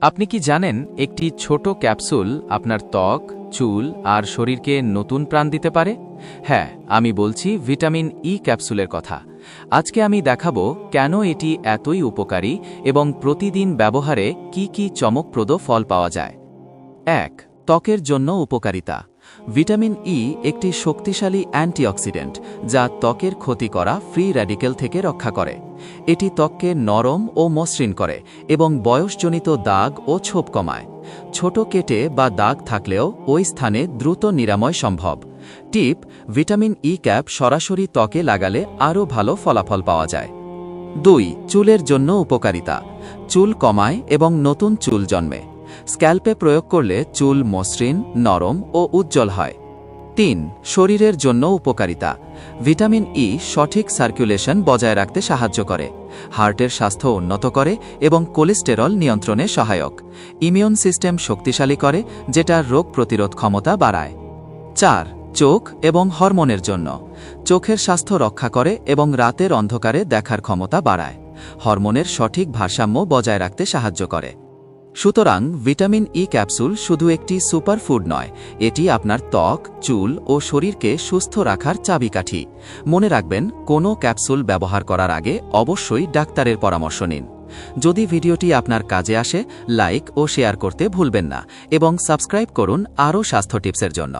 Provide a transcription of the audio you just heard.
আপনি কি জানেন একটি ছোট ক্যাপসুল আপনার ত্বক, চুল আর শরীরকে নতুন প্রাণ দিতে পারে? হ্যাঁ, আমি বলছি ভিটামিন ই ক্যাপসুলের কথা। আজকে আমি দেখাবো কেন এটি এতই উপকারী এবং প্রতিদিন ব্যবহারে কি কি চমকপ্রদ ফল পাওয়া যায়। ১. ত্বকের জন্য উপকারিতা। ভিটামিন ই একটি শক্তিশালী অ্যান্টিঅক্সিডেন্ট যা ত্বকের ক্ষতি করা ফ্রি র্যাডিক্যাল থেকে রক্ষা করে। এটি ত্বককে নরম ও মসৃণ করে এবং বয়সজনিত দাগ ও ছোপ কমায়। ছোট কেটে বা দাগ থাকলেও ওই স্থানে দ্রুত নিরাময় সম্ভব। টিপ: ভিটামিন ই ক্যাপ সরাসরি ত্বকে লাগালে আরও ভালো ফলাফল পাওয়া যায়। ২. চুলের জন্য উপকারিতা। চুল কমায় এবং নতুন চুল জন্মে। স্ক্যাল্পে প্রয়োগ করলে চুল মসৃণ, নরম ও উজ্জ্বল হয়। ৩. শরীরের জন্য উপকারিতা। ভিটামিন ই সঠিক সার্কুলেশন বজায় রাখতে সাহায্য করে, হার্টের স্বাস্থ্য উন্নত করে এবং কোলেস্টেরল নিয়ন্ত্রণে সহায়ক। ইমিউন সিস্টেম শক্তিশালী করে, যেটা রোগ প্রতিরোধ ক্ষমতা বাড়ায়। ৪. চোখ এবং হরমোনের জন্য। চোখের স্বাস্থ্য রক্ষা করে এবং রাতের অন্ধকারে দেখার ক্ষমতা বাড়ায়। হরমোনের সঠিক ভারসাম্য বজায় রাখতে সাহায্য করে। সুতরাং ভিটামিন ই ক্যাপসুল শুধু একটি সুপারফুড নয়, এটি আপনার ত্বক, চুল ও শরীরকে সুস্থ রাখার চাবিকাঠি। মনে রাখবেন, কোনো ক্যাপসুল ব্যবহার করার আগে অবশ্যই ডাক্তারের পরামর্শ নিন। যদি ভিডিওটি আপনার কাজে আসে, লাইক ও শেয়ার করতে ভুলবেন না এবং সাবস্ক্রাইব করুন আরও স্বাস্থ্য টিপসের জন্য।